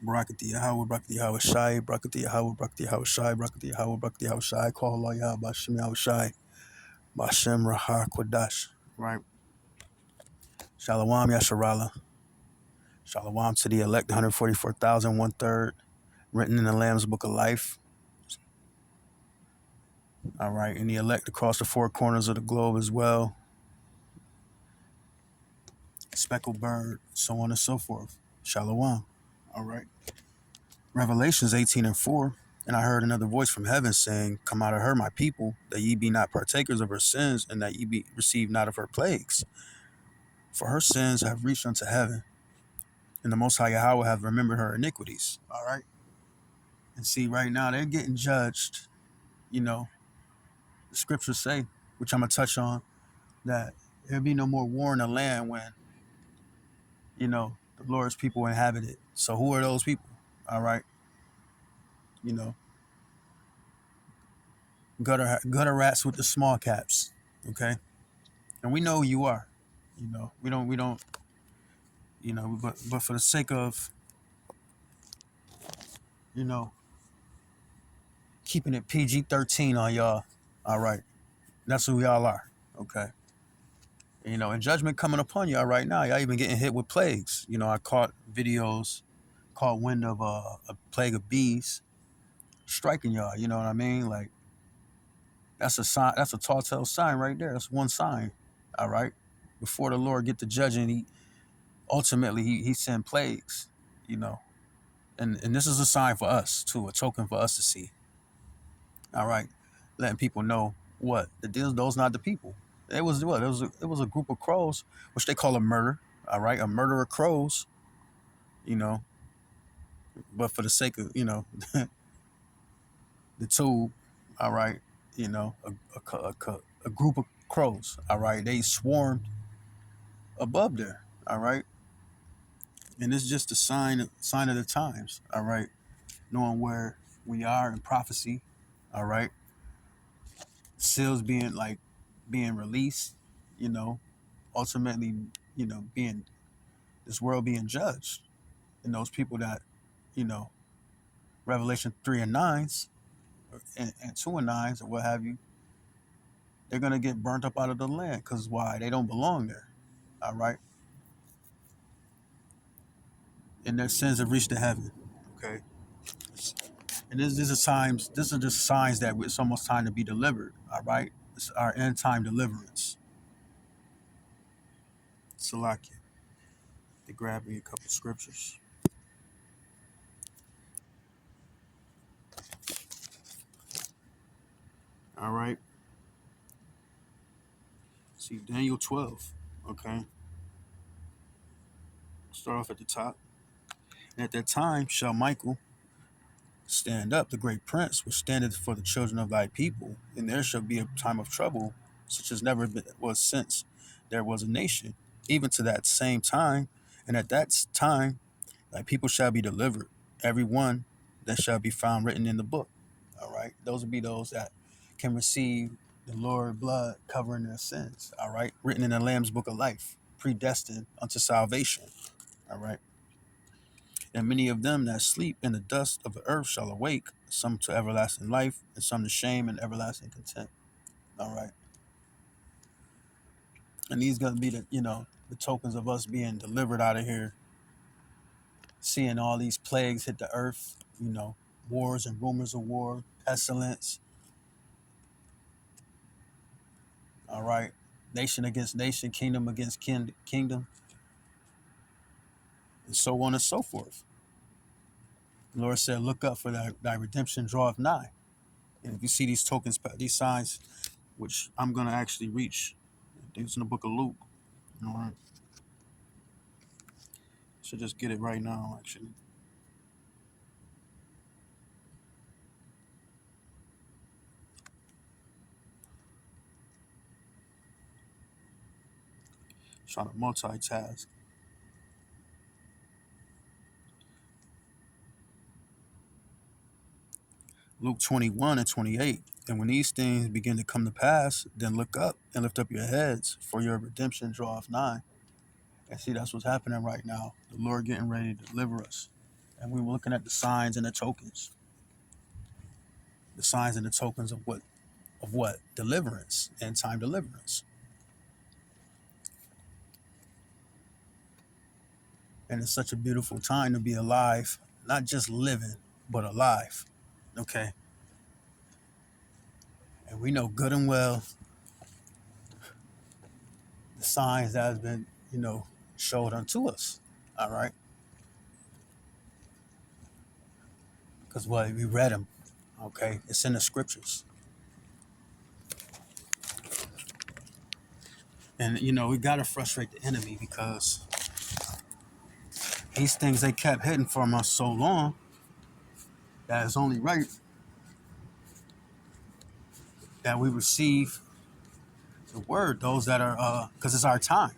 Barakati Yahweh, Barakati Yahweh Shai, Barakati Yahweh, Barakati Yahweh Shai, Barakati Yahweh, Barakati Yahweh Shai, call Allah Yahweh, Bashem Yahweh Shai, Bashem Raha Kodash. Right. Shalom Yasharala. Shalom to the elect, 144,000, one third, written in the Lamb's Book of Life. All right. And the elect across the four corners of the globe as well. Speckled bird, so on and so forth. Shalom. All right. Revelations 18:4. And I heard another voice from heaven saying, come out of her, my people, that ye be not partakers of her sins, and that ye be received not of her plagues. For her sins have reached unto heaven, and the Most High Yahweh have remembered her iniquities. All right. And see, right now they're getting judged. You know, the scriptures say, which I'm gonna touch on, that there'll be no more war in the land when, the Lord's people inhabit it. So who are those people? All right. You know, gutter rats with the small caps. Okay. And we know who you are. We don't, but for the sake of, you know, keeping it PG-13 on y'all, all right, that's who y'all are, okay? And judgment coming upon y'all right now. Y'all even getting hit with plagues. I caught videos, caught wind of a plague of bees striking y'all. You know what I mean? Like, that's a sign. That's a tall tale sign right there. That's one sign, all right? Before the Lord get to judging, he send plagues, you know. And this is a sign for us too, a token for us to see. All right, letting people know what those not the people. It was what it was a group of crows, which they call a murder. All right, a murder of crows. You know, but for the sake of the tube, all right, a group of crows. All right, they swarmed above there. All right, and it's just a sign of the times. All right, knowing where we are in prophecy. All right, seals being released, you know, ultimately, being this world being judged. And those people that, you know, Revelation 3 and 9s and 2 and 9s or what have you, they're gonna get burnt up out of the land. Cause why? They don't belong there. All right. And their sins have reached to heaven. Okay. And this are just signs that it's almost time to be delivered. All right. It's our end time deliverance. Salakia. To grab me a couple scriptures. All right. See, Daniel 12. Okay. Start off at the top. And at that time shall Michael stand up, the great prince, which standeth for the children of thy people, and there shall be a time of trouble, such as never was since there was a nation, even to that same time. And at that time thy people shall be delivered, every one that shall be found written in the book. All right. Those will be those that can receive the Lord blood covering their sins. All right. Written in the Lamb's book of life, predestined unto salvation. All right. And many of them that sleep in the dust of the earth shall awake, some to everlasting life, and some to shame and everlasting contempt. All right. And these gonna be the tokens of us being delivered out of here, seeing all these plagues hit the earth, wars and rumors of war, pestilence. All right. Nation against nation, kingdom against kingdom, and so on and so forth. The Lord said, look up, for thy redemption draweth nigh. And if you see these tokens, these signs, which I'm going to actually reach, it's in the book of Luke. All right. Should just get it right now, actually. Trying to multitask. Luke 21 and 28. And when these things begin to come to pass, then look up and lift up your heads, for your redemption draweth nigh. And see, that's what's happening right now. The Lord getting ready to deliver us. And we were looking at the signs and the tokens, the signs and the tokens of what deliverance, end time deliverance. And it's such a beautiful time to be alive, not just living, but alive. Okay. And we know good and well the signs that has been, showed unto us. All right. Because what we read them. Okay. It's in the scriptures. And we gotta frustrate the enemy because these things they kept hidden from us so long that it's only right that we receive the word, those that are because it's our time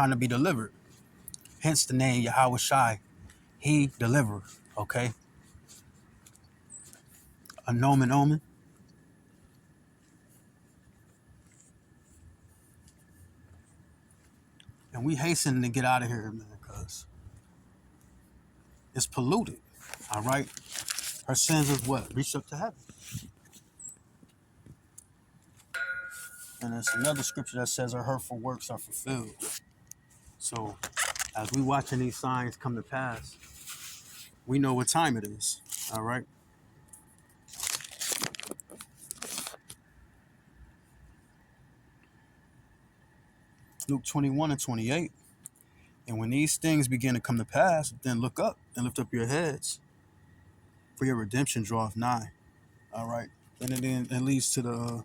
to be delivered. Hence the name Yahweh Shai. He delivered. Okay. A nomen omen. And we hasten to get out of here, man, because it's polluted. All right. Her sins is what? Reached up to heaven. And there's another scripture that says her hurtful works are fulfilled. So as we watching these signs come to pass, we know what time it is. All right. Luke 21 and 28. And when these things begin to come to pass, then look up and lift up your heads, for your redemption draweth nigh. All right. And then it leads to the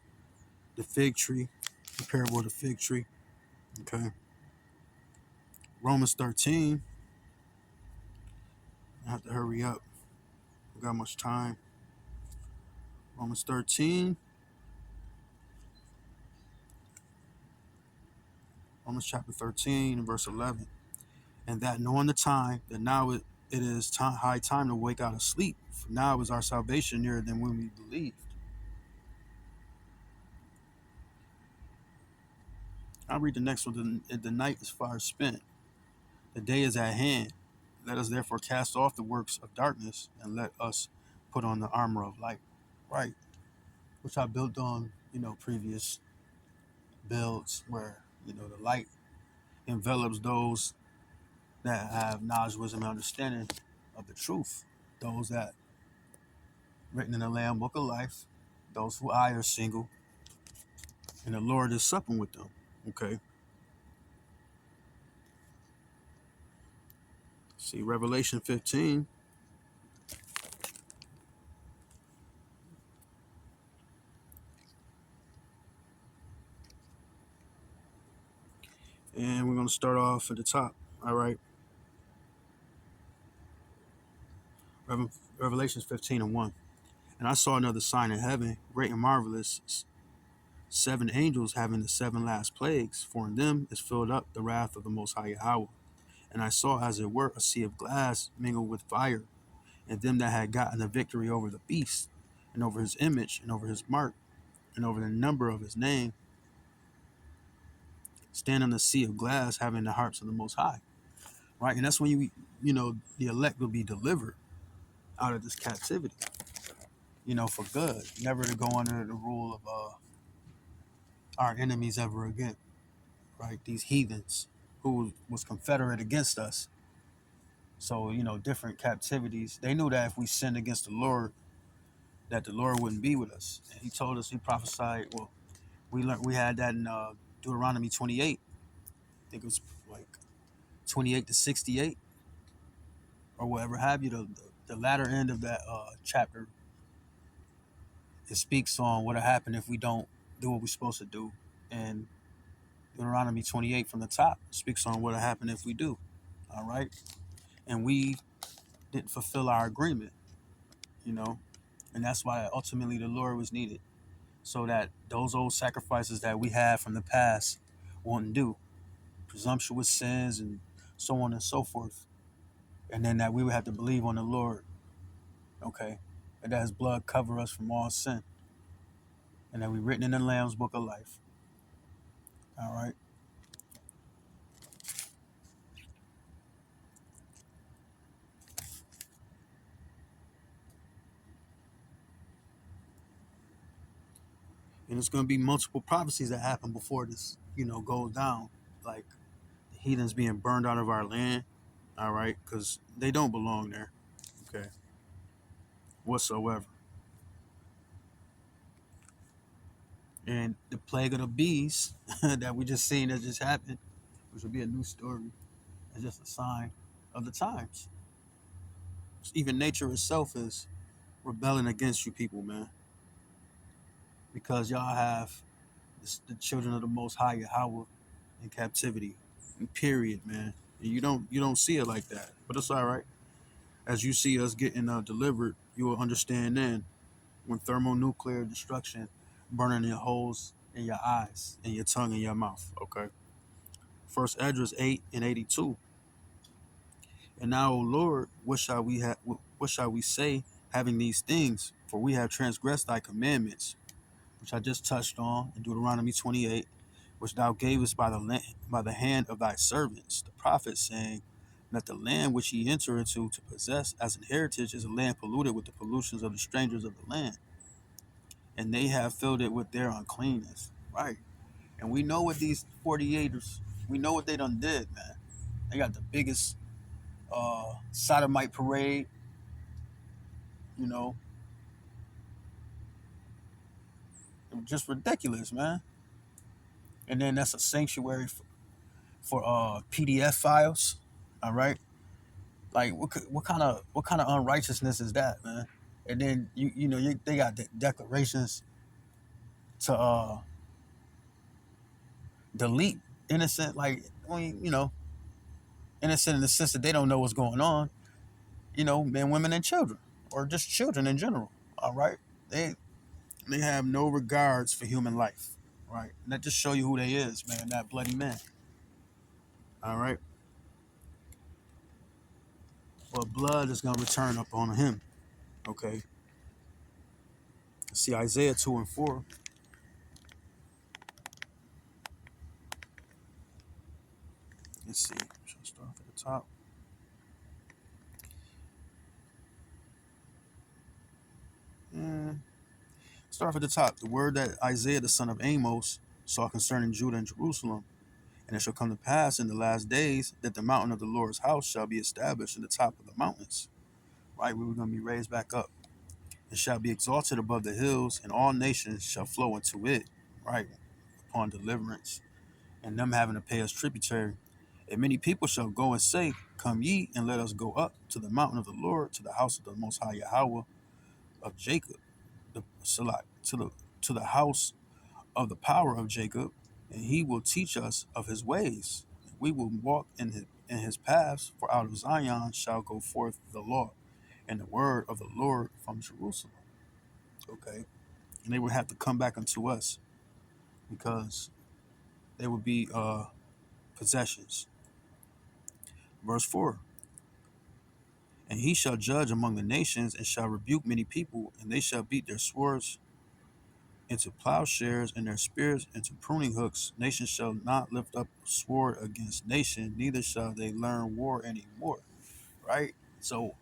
fig tree, the parable of the fig tree. Okay. Romans 13. I have to hurry up. I got much time. Romans 13. Romans chapter 13 and verse 11. And that knowing the time, that now it is high time to wake out of sleep. For now is our salvation nearer than when we believed. I'll read the next one. The night is far spent. The day is at hand. Let us therefore cast off the works of darkness and let us put on the armor of light. Right. Which I built on, previous builds where, the light envelops those that have knowledge, wisdom, and understanding of the truth. Those that written in the Lamb Book of Life, those who I are single, and the Lord is supping with them. Okay. See Revelation 15. And we're going to start off at the top. All right. Revelations 15 and 1. And I saw another sign in heaven, great and marvelous, 7 angels having the 7 last plagues, for in them is filled up the wrath of the Most High Yahweh. And I saw, as it were, a sea of glass mingled with fire, and them that had gotten the victory over the beast, and over his image, and over his mark, and over the number of his name, stand on the sea of glass, having the harps of the Most High. Right, and that's when the elect will be delivered out of this captivity. For good, never to go under the rule of our enemies ever again. Right, these heathens who was confederate against us. So different captivities. They knew that if we sinned against the Lord, that the Lord wouldn't be with us. And He told us, He prophesied. Well, we had that in Deuteronomy 28. I think it was like 28 to 68 or whatever have you. The latter end of that chapter, it speaks on what will happen if we don't do what we're supposed to do. And Deuteronomy 28 from the top speaks on what will happen if we do. All right. And we didn't fulfill our agreement, you know, and that's why ultimately the Lord was needed, so that those old sacrifices that we had from the past wouldn't do, presumptuous sins and so on and so forth. And then that we would have to believe on the Lord, okay, and that His blood cover us from all sin, and that we written in the Lamb's Book of Life. All right. And it's going to be multiple prophecies that happen before this, goes down. Like the heathens being burned out of our land, all right, because they don't belong there, okay, whatsoever. And the plague of the bees that we just seen that just happened, which will be a new story, is just a sign of the times. Even nature itself is rebelling against you people, man, because y'all have the children of the Most High Yahweh in captivity. Period, man. And you don't see it like that, but it's all right. As you see us getting delivered, you will understand then when thermonuclear destruction burning your holes in your eyes and your tongue and your mouth. Okay. First Esdras 8:82. And now, O Lord, what shall we have? What shall we say, having these things? For we have transgressed thy commandments, which I just touched on in Deuteronomy 28, which thou gavest by the hand of thy servants, the prophets, saying that the land which ye enter into to possess as an heritage is a land polluted with the pollutions of the strangers of the land, and they have filled it with their uncleanness. Right. And we know what these 48ers, we know what they done did, man. They got the biggest sodomite parade, you know, just ridiculous, man. And then that's a sanctuary for PDF files. All right. Like what kind of unrighteousness is that, man? And then they got declarations to delete innocent, like innocent in the sense that they don't know what's going on. Men, women, and children, or just children in general. All right, they have no regards for human life. Right, and that just show you who they is, man. That bloody man. All right, but blood is gonna return up on him. Okay, see Isaiah 2:4. Let's see. Should I start at the top? Mm, Start at the top. The word that Isaiah the son of Amos saw concerning Judah and Jerusalem. And it shall come to pass in the last days that the mountain of the Lord's house shall be established in the top of the mountains. Right, we were going to be raised back up. It shall be exalted above the hills, and all nations shall flow into it. Right, upon deliverance, and them having to pay us tributary. And many people shall go and say, come ye, and let us go up to the mountain of the Lord, to the house of the Most High Yahweh of Jacob, the Salah, to the house of the power of Jacob, and he will teach us of his ways. We will walk in his paths, for out of Zion shall go forth the law and the word of the Lord from Jerusalem. Okay. And they would have to come back unto us because they would be possessions. Verse 4. And he shall judge among the nations and shall rebuke many people, and they shall beat their swords into plowshares and their spears into pruning hooks. Nation shall not lift up a sword against nation, neither shall they learn war anymore. Right? So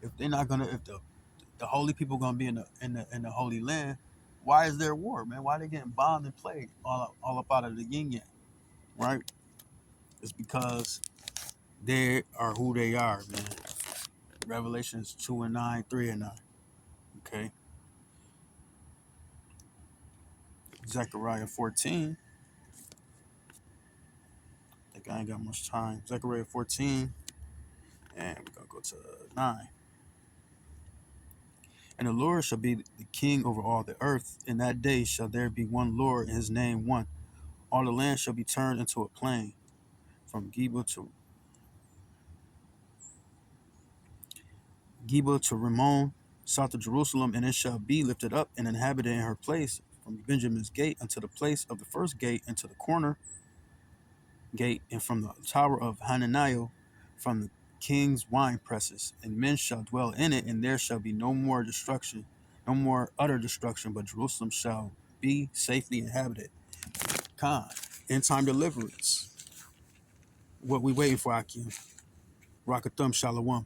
if they're not gonna, if the holy people gonna be in the holy land, why is there war, man? Why are they getting bombed and plagued all up out of the yin yang? Right? It's because they are who they are, man. Revelations 2:9, 3:9. Okay. Zechariah 14. I think I ain't got much time. Zechariah 14. And we're gonna go to 9. And the Lord shall be the king over all the earth. In that day shall there be one Lord, and his name one. All the land shall be turned into a plain, from Geba to Rimmon, south of Jerusalem, and it shall be lifted up and inhabited in her place, from Benjamin's gate unto the place of the first gate, into the corner gate, and from the tower of Hananiah, from the king's wine presses. And men shall dwell in it, and there shall be no more destruction, no more utter destruction, but Jerusalem shall be safely inhabited. Khan, end time deliverance. What we waiting for, Akim? Rakathum Shalom.